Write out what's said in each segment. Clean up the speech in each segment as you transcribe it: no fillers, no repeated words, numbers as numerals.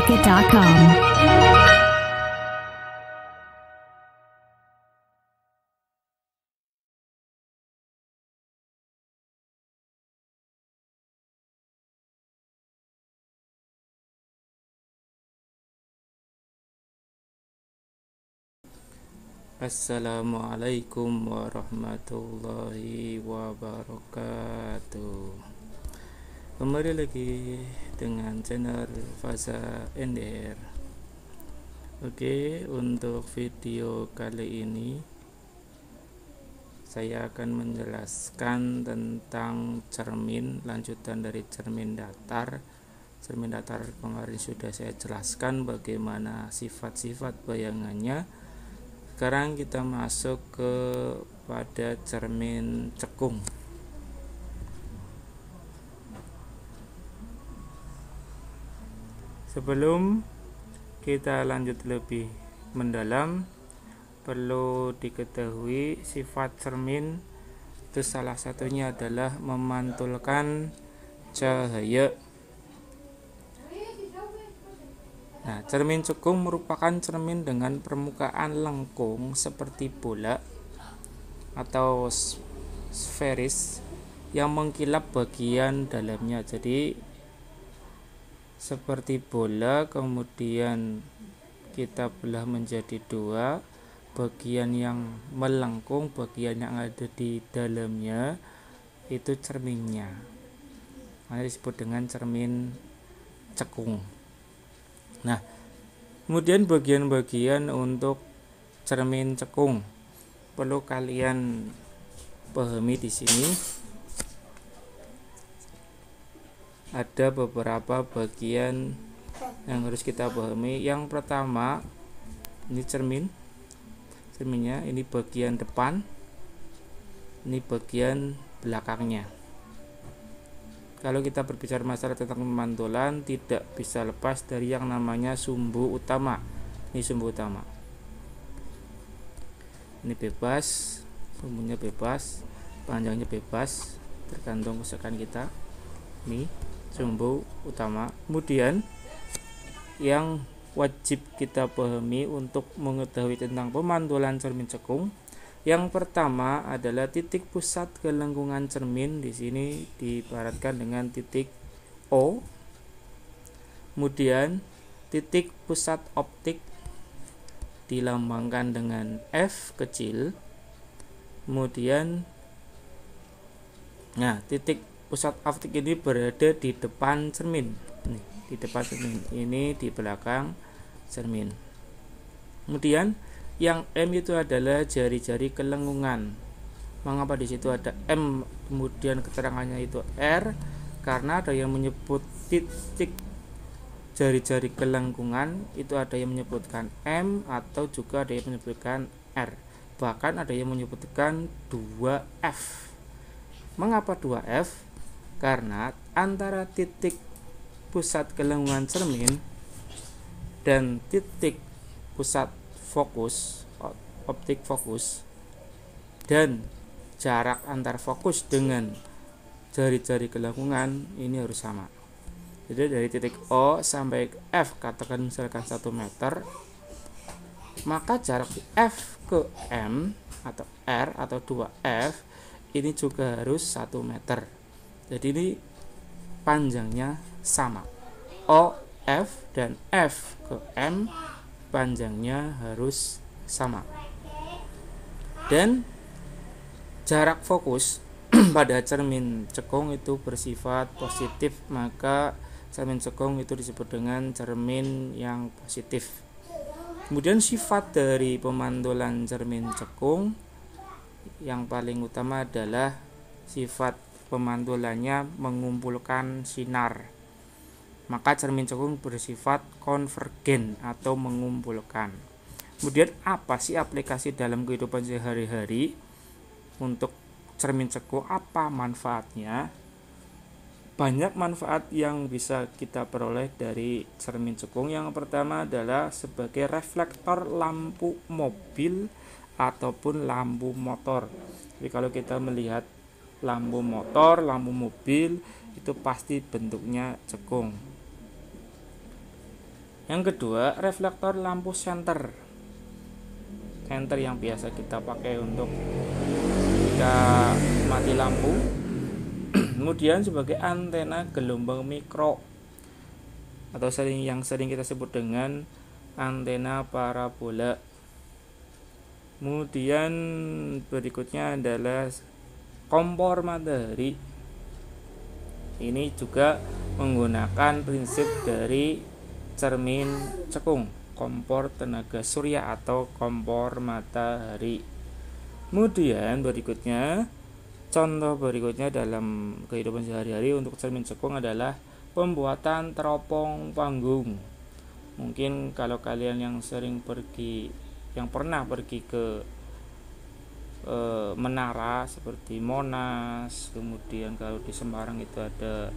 www.radiomusica.com. Assalamualaikum warahmatullahi wabarakatuh. Kembali lagi dengan channel Faza NDR. Oke, untuk video kali ini saya akan menjelaskan tentang cermin, lanjutan dari cermin datar. Cermin datar kemarin sudah saya jelaskan bagaimana sifat-sifat bayangannya. Sekarang kita masuk ke pada cermin cekung. Sebelum kita lanjut lebih mendalam, perlu diketahui sifat cermin itu salah satunya adalah memantulkan cahaya. Nah, cermin cekung merupakan cermin dengan permukaan lengkung seperti bola atau sferis yang mengkilap bagian dalamnya. Jadi seperti bola, kemudian kita belah menjadi dua, bagian yang melengkung, bagian yang ada di dalamnya itu cerminnya. Nah, disebut dengan cermin cekung. Nah, kemudian bagian-bagian untuk cermin cekung perlu kalian pahami di sini. Ada beberapa bagian yang harus kita pahami. Yang pertama, ini cerminnya, ini bagian depan, ini bagian belakangnya. Kalau kita berbicara masalah tentang pemantulan, tidak bisa lepas dari yang namanya sumbu utama. Ini sumbu utama. Ini bebas, sumbunya bebas, panjangnya bebas, tergantung kesukaan kita. Ini sumbu utama. Kemudian yang wajib kita pahami untuk mengetahui tentang pemantulan cermin cekung, yang pertama adalah titik pusat kelengkungan cermin. Di sini diibaratkan dengan titik O. Kemudian titik pusat optik dilambangkan dengan F kecil. Kemudian titik pusat optik ini berada di depan cermin. Nih, di depan cermin. Ini di belakang cermin. Kemudian yang M itu adalah jari-jari kelengkungan. Mengapa di situ ada M, kemudian keterangannya itu R? Karena ada yang menyebut titik jari-jari kelengkungan itu ada yang menyebutkan M, atau juga ada yang menyebutkan R. Bahkan ada yang menyebutkan 2F. Mengapa 2F? Karena antara titik pusat kelengkungan cermin dan titik pusat fokus, optik fokus, dan jarak antar fokus dengan jari-jari kelengkungan ini harus sama. Jadi dari titik O sampai F, katakan misalkan 1 meter, maka jarak F ke M atau R atau 2F ini juga harus 1 meter. Jadi ini panjangnya sama. O, F, dan F ke M panjangnya harus sama. Dan jarak fokus pada cermin cekung itu bersifat positif, maka cermin cekung itu disebut dengan cermin yang positif. Kemudian sifat dari pemantulan cermin cekung yang paling utama adalah sifat pemantulannya mengumpulkan sinar. Maka cermin cekung bersifat konvergen atau mengumpulkan. Kemudian apa sih aplikasi dalam kehidupan sehari-hari untuk cermin cekung? Apa manfaatnya? Banyak manfaat yang bisa kita peroleh dari cermin cekung. Yang pertama adalah sebagai reflektor lampu mobil ataupun lampu motor. Jadi kalau kita melihat lampu motor, lampu mobil itu pasti bentuknya cekung. Yang kedua, reflektor lampu senter. Senter yang biasa kita pakai untuk ketika mati lampu. Kemudian sebagai antena gelombang mikro atau yang sering kita sebut dengan antena parabola. Kemudian berikutnya adalah kompor matahari. Ini juga menggunakan prinsip dari cermin cekung, kompor tenaga surya atau kompor matahari. Kemudian contoh berikutnya dalam kehidupan sehari-hari untuk cermin cekung adalah pembuatan teropong panggung. Mungkin kalau kalian yang pernah pergi ke menara seperti Monas, kemudian kalau di Semarang itu ada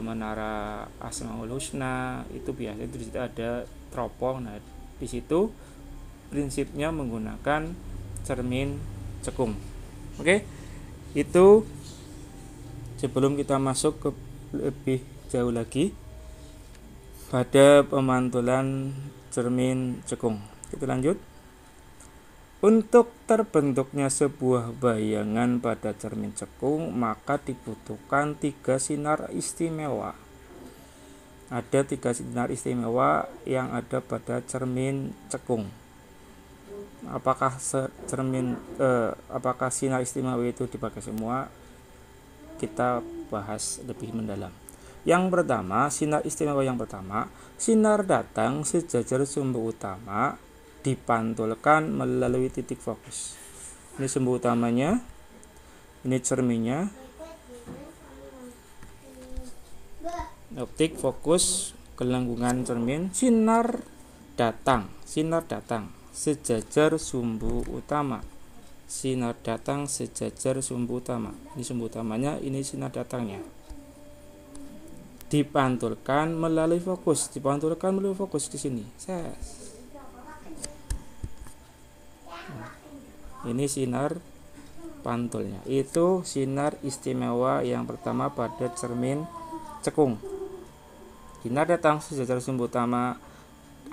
menara Asmaul Husna, itu biasanya di situ ada teropong. Nah, di situ prinsipnya menggunakan cermin cekung. Oke, itu sebelum kita masuk ke lebih jauh lagi pada pemantulan cermin cekung. Kita lanjut. Untuk terbentuknya sebuah bayangan pada cermin cekung, maka dibutuhkan 3 sinar istimewa. Ada 3 sinar istimewa yang ada pada cermin cekung. Apakah sinar istimewa itu dipakai semua? Kita bahas lebih mendalam. Yang pertama, sinar istimewa yang pertama, sinar datang sejajar sumbu utama dipantulkan melalui titik fokus. Ini sumbu utamanya, ini cerminnya. Optik, fokus, gelanggungan cermin, sinar datang sejajar sumbu utama. Sinar datang sejajar sumbu utama. Ini sumbu utamanya, ini sinar datangnya. Dipantulkan melalui fokus, di sini. Ini sinar pantulnya. Itu sinar istimewa yang pertama pada cermin cekung. Sinar datang sejajar sumbu utama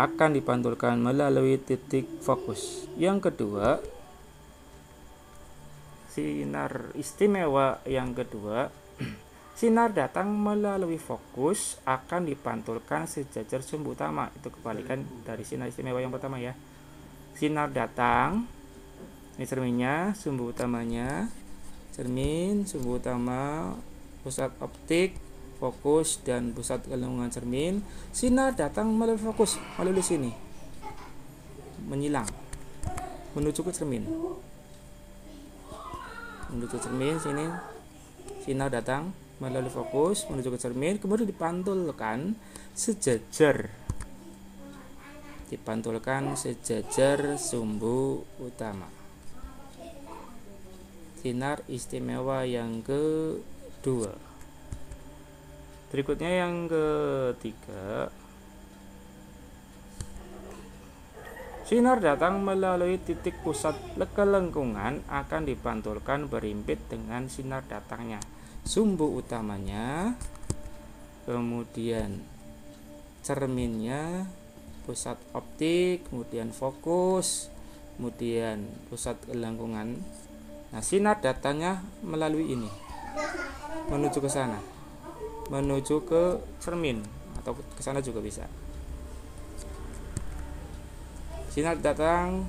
akan dipantulkan melalui titik fokus. Yang kedua, sinar istimewa yang kedua, sinar datang melalui fokus akan dipantulkan sejajar sumbu utama. Itu kebalikan dari sinar istimewa yang pertama ya. Sinar datang, ini cerminnya, sumbu utamanya, cermin, sumbu utama, pusat optik, fokus, dan pusat gelanggungan cermin. Sinar datang melalui fokus, melalui sini, menyilang menuju ke cermin. Menuju cermin sini, sinar datang melalui fokus menuju ke cermin, kemudian dipantulkan sejajar sumbu utama. Sinar istimewa yang kedua. Berikutnya yang ketiga, sinar datang melalui titik pusat kelengkungan akan dipantulkan berimpit dengan sinar datangnya. Sumbu utamanya, kemudian cerminnya, pusat optik, kemudian fokus, kemudian pusat kelengkungan. Nah, sinar datangnya melalui ini, menuju ke sana, menuju ke cermin, atau ke sana juga bisa. Sinar datang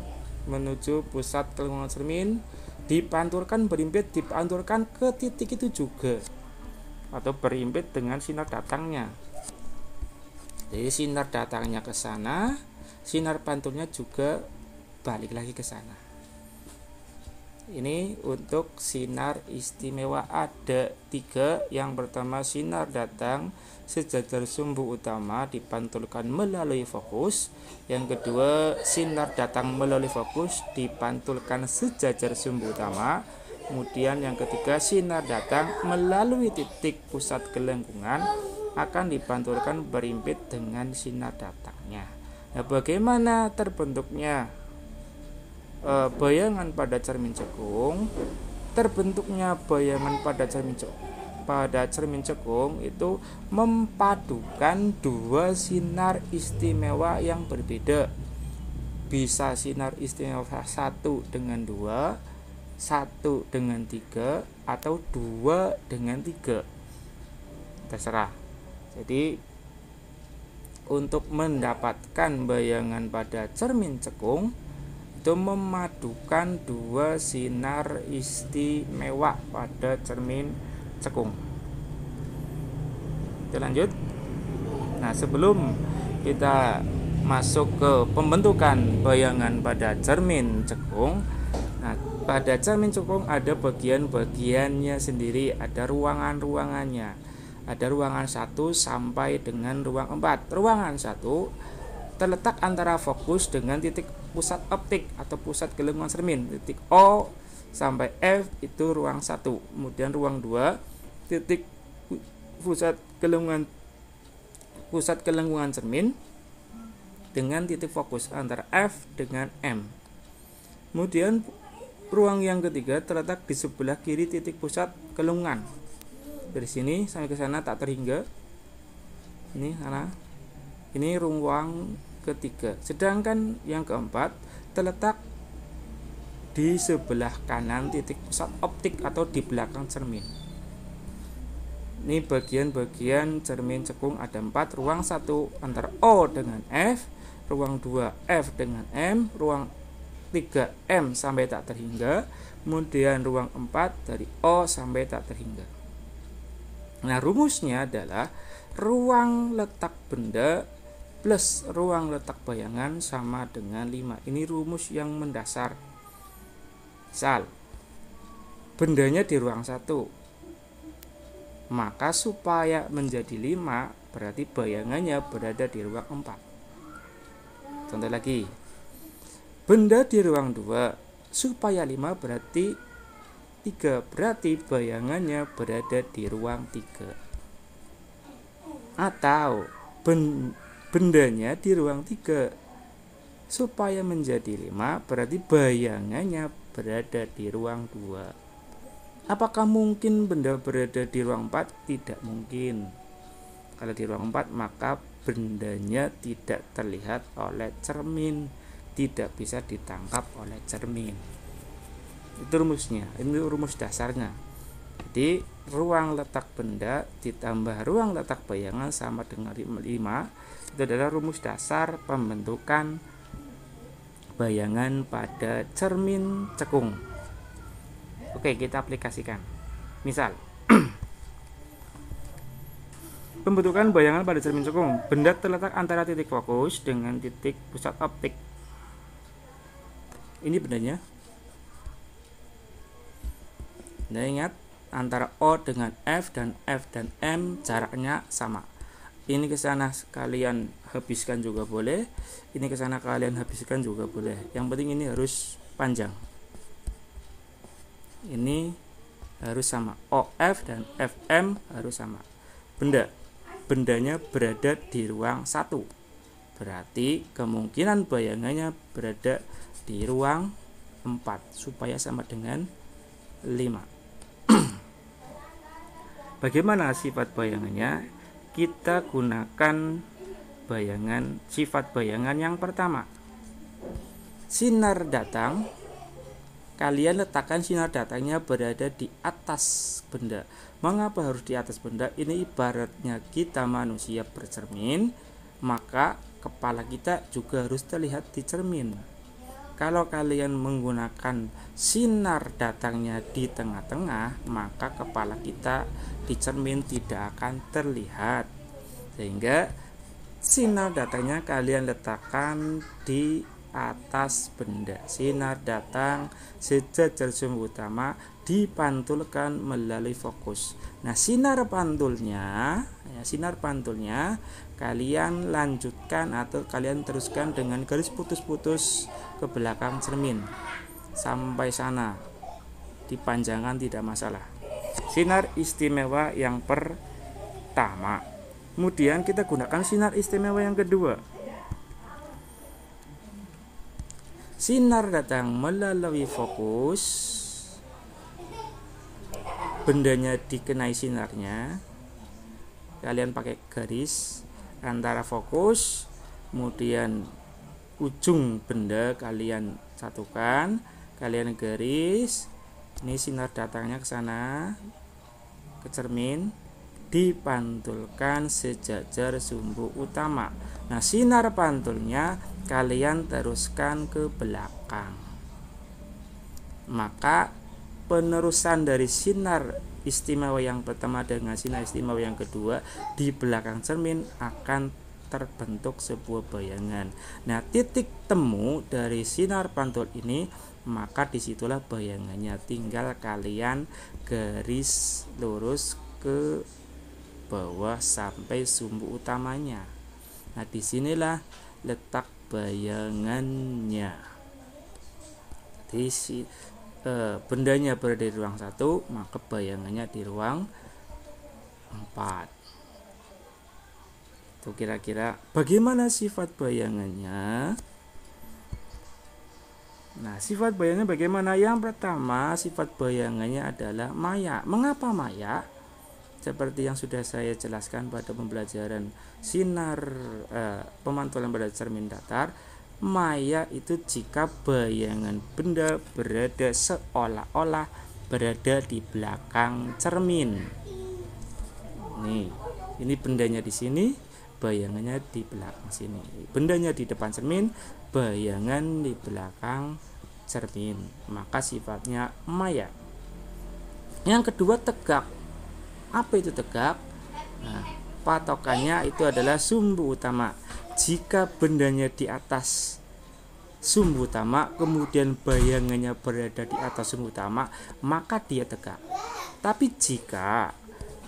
menuju pusat kelengkungan cermin, dipantulkan berimpit, dipantulkan ke titik itu juga, atau berimpit dengan sinar datangnya. Jadi sinar datangnya ke sana, sinar pantulnya juga balik lagi ke sana. Ini untuk sinar istimewa ada 3. Yang pertama, sinar datang sejajar sumbu utama dipantulkan melalui fokus. Yang kedua, sinar datang melalui fokus dipantulkan sejajar sumbu utama. Kemudian yang ketiga, sinar datang melalui titik pusat gelanggungan akan dipantulkan berimpit dengan sinar datangnya. Nah, bagaimana terbentuknya bayangan pada cermin cekung? Terbentuknya bayangan pada cermin pada cermin cekung itu mempadukan dua sinar istimewa yang berbeda. Bisa sinar istimewa 1 dengan 2, 1 dengan 3, atau 2 dengan 3. Terserah. Jadi untuk mendapatkan bayangan pada cermin cekung itu memadukan dua sinar istimewa pada cermin cekung. Kita lanjut. Nah, sebelum kita masuk ke pembentukan bayangan pada cermin cekung, nah, pada cermin cekung ada bagian-bagiannya sendiri, ada ruangan-ruangannya. Ada ruangan 1 sampai dengan ruang 4. Ruangan 1 terletak antara fokus dengan titik pusat optik atau pusat gelembungan cermin. Titik O sampai F itu ruang 1. Kemudian ruang 2 titik pusat gelembungan cermin dengan titik fokus antara F dengan M. Kemudian ruang yang ketiga terletak di sebelah kiri titik pusat gelembungan. Dari sini sampai ke sana tak terhingga. Ini sana. Ini ruang ketiga. Sedangkan yang keempat terletak di sebelah kanan titik pusat optik atau di belakang cermin. Ini bagian-bagian cermin cekung ada 4. Ruang 1 antara O dengan F, ruang 2 F dengan M, ruang 3 M sampai tak terhingga, kemudian ruang 4 dari O sampai tak terhingga. Nah, rumusnya adalah ruang letak benda plus ruang letak bayangan sama dengan 5. Ini rumus yang mendasar. Misal, bendanya di ruang 1, maka supaya menjadi 5 berarti bayangannya berada di ruang 4. Contoh lagi, benda di ruang 2 supaya 5 berarti 3, berarti bayangannya berada di ruang 3. Atau bendanya di ruang 3 supaya menjadi 5 berarti bayangannya berada di ruang 2. Apakah mungkin benda berada di ruang 4? Tidak mungkin. Kalau di ruang 4 maka bendanya tidak terlihat oleh cermin, tidak bisa ditangkap oleh cermin. Itu rumusnya, ini rumus dasarnya. Jadi ruang letak benda ditambah ruang letak bayangan sama dengan 5. Itu adalah rumus dasar pembentukan bayangan pada cermin cekung. Oke, kita aplikasikan. Misal pembentukan bayangan pada cermin cekung. Benda terletak antara titik fokus dengan titik pusat optik. Ini bendanya. Nah, ingat antara O dengan F dan M jaraknya sama. Ini ke sana kalian habiskan juga boleh, ini ke sana kalian habiskan juga boleh. Yang penting ini harus panjang. Ini harus sama. OF dan FM harus sama. Bendanya berada di ruang 1. Berarti kemungkinan bayangannya berada di ruang 4 supaya sama dengan 5. Bagaimana sifat bayangannya? Kita gunakan sifat bayangan yang pertama. Sinar datang, kalian letakkan sinar datangnya berada di atas benda. Mengapa harus di atas benda? Ini ibaratnya kita manusia bercermin, maka kepala kita juga harus terlihat di cermin. Kalau kalian menggunakan sinar datangnya di tengah-tengah, maka kepala kita di cermin tidak akan terlihat. Sehingga sinar datangnya kalian letakkan di atas benda. Sinar datang sejajar sumber utama dipantulkan melalui fokus. Nah, sinar pantulnya kalian lanjutkan atau kalian teruskan dengan garis putus-putus ke belakang cermin sampai sana, dipanjangkan tidak masalah. Sinar istimewa yang pertama. Kemudian kita gunakan sinar istimewa yang kedua. Sinar datang melalui fokus bendanya dikenai sinarnya, kalian pakai garis antara fokus, kemudian ujung benda kalian satukan, kalian garis. Ini sinar datangnya ke sana, ke cermin, dipantulkan sejajar sumbu utama. Nah, sinar pantulnya kalian teruskan ke belakang. Maka penerusan dari sinar istimewa yang pertama dengan sinar istimewa yang kedua di belakang cermin akan terbentuk sebuah bayangan. Nah, titik temu dari sinar pantul ini, maka disitulah bayangannya. Tinggal kalian garis lurus ke bawah sampai sumbu utamanya. Nah, disinilah letak bayangannya. Jadi bendanya berada di ruang 1, maka bayangannya di ruang 4. Itu kira-kira bagaimana sifat bayangannya. Nah, sifat bayangannya bagaimana? Yang pertama, sifat bayangannya adalah maya. Mengapa maya? Seperti yang sudah saya jelaskan pada pembelajaran sinar pemantulan pada cermin datar, maya itu jika bayangan benda berada seolah-olah berada di belakang cermin. Nih, ini bendanya di sini, bayangannya di belakang sini. Bendanya di depan cermin, bayangan di belakang cermin. Maka sifatnya maya. Yang kedua, tegak. Apa itu tegak? Nah, patokannya itu adalah sumbu utama. Jika bendanya di atas sumbu utama, kemudian bayangannya berada di atas sumbu utama, maka dia tegak. Tapi jika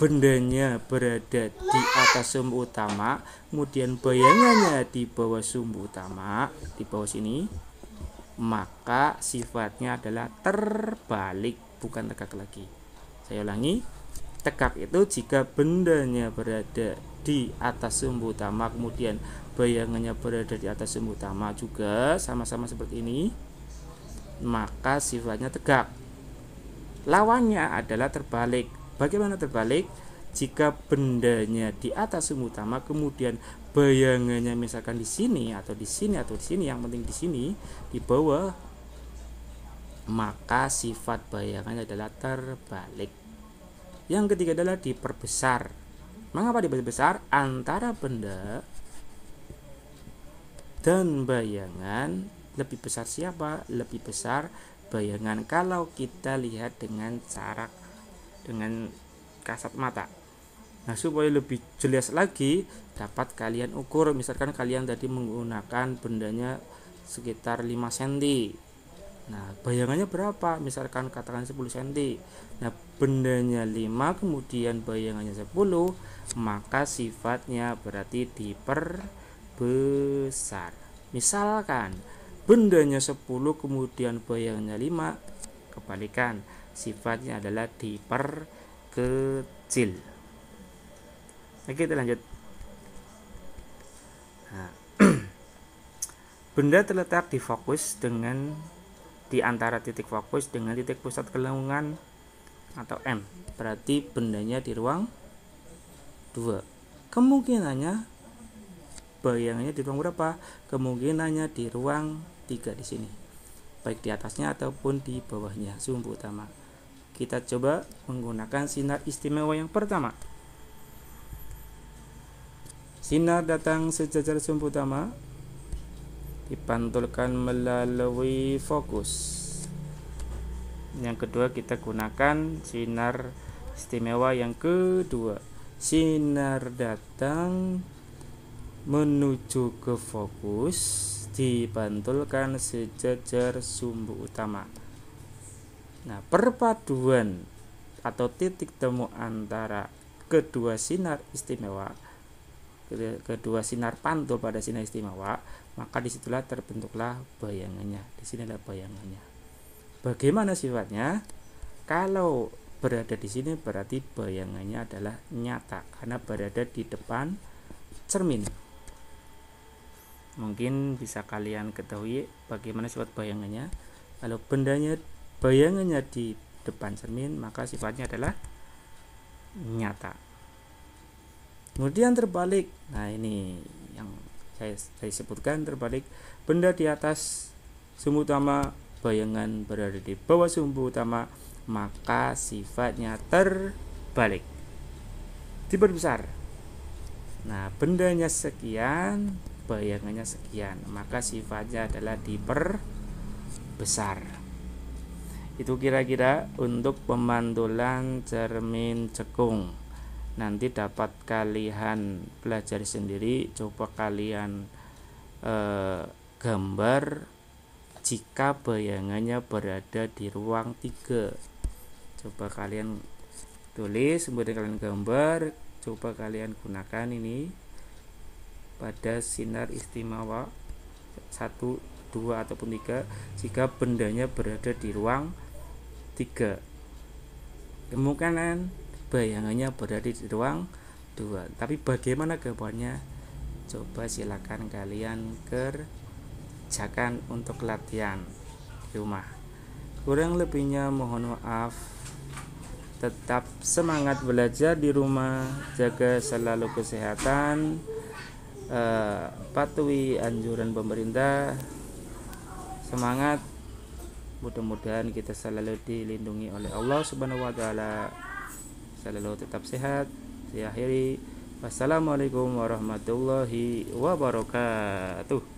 bendanya berada di atas sumbu utama, kemudian bayangannya di bawah sumbu utama, di bawah sini, maka sifatnya adalah terbalik, bukan tegak lagi. Saya ulangi, tegak itu jika bendanya berada di atas sumbu utama, kemudian bayangannya berada di atas sumbu utama juga, sama-sama seperti ini, maka sifatnya tegak. Lawannya adalah terbalik. Bagaimana terbalik? Jika bendanya di atas sumbu utama, kemudian bayangannya misalkan di sini atau di sini atau di sini, yang penting di sini, di bawah, maka sifat bayangannya adalah terbalik. Yang ketiga adalah diperbesar. Mengapa diperbesar? Antara benda dan bayangan lebih besar siapa? Lebih besar bayangan kalau kita lihat dengan kasat mata. Nah, supaya lebih jelas lagi, dapat kalian ukur. Misalkan kalian tadi menggunakan bendanya sekitar 5 cm. Nah, bayangannya berapa? Misalkan katakan 10 cm. Nah, bendanya 5, kemudian bayangannya 10, maka sifatnya berarti diperbesar. Misalkan bendanya 10, kemudian bayangannya 5, kebalikan, sifatnya adalah diperkecil. Oke, kita lanjut. Nah, benda terletak di fokus dengan di antara titik fokus dengan titik pusat kelengkungan atau M. Berarti bendanya di ruang 2. Kemungkinannya bayangannya di ruang berapa? Kemungkinannya di ruang 3 di sini. Baik di atasnya ataupun di bawahnya sumbu utama. Kita coba menggunakan sinar istimewa yang pertama. Sinar datang sejajar sumbu utama, dipantulkan melalui fokus. Yang kedua, kita gunakan sinar istimewa yang kedua. Sinar datang menuju ke fokus, dipantulkan sejajar sumbu utama. Nah, perpaduan atau titik temu antara kedua sinar istimewa, kedua sinar pantul pada sinar istimewa, maka disitulah terbentuklah bayangannya. Disinilah bayangannya. Bagaimana sifatnya? Kalau berada di sini berarti bayangannya adalah nyata karena berada di depan cermin. Mungkin bisa kalian ketahui bagaimana sifat bayangannya. Kalau bayangannya di depan cermin, maka sifatnya adalah nyata. Kemudian terbalik, nah ini yang saya sebutkan, terbalik, benda di atas sumbu utama bayangan berada di bawah sumbu utama, maka sifatnya terbalik, diperbesar. Nah, bendanya sekian, bayangannya sekian, maka sifatnya adalah diperbesar. Itu kira-kira untuk pemantulan cermin cekung. Nanti dapat kalian pelajari sendiri. Coba kalian gambar jika bayangannya berada di ruang 3. Coba kalian tulis, kemudian kalian gambar. Coba kalian gunakan ini pada sinar istimewa 1, 2 ataupun 3 jika bendanya berada di ruang 3. Kemungkinan bayangannya berada di ruang 2. Tapi bagaimana gambarnya? Coba silakan kalian kerjakan untuk latihan di rumah. Kurang lebihnya mohon maaf. Tetap semangat belajar di rumah, jaga selalu kesehatan, patuhi anjuran pemerintah. Semangat. Mudah-mudahan kita selalu dilindungi oleh Allah Subhanahu wa taala. Selalu tetap sehat. Saya akhiri. Wassalamualaikum warahmatullahi wabarakatuh.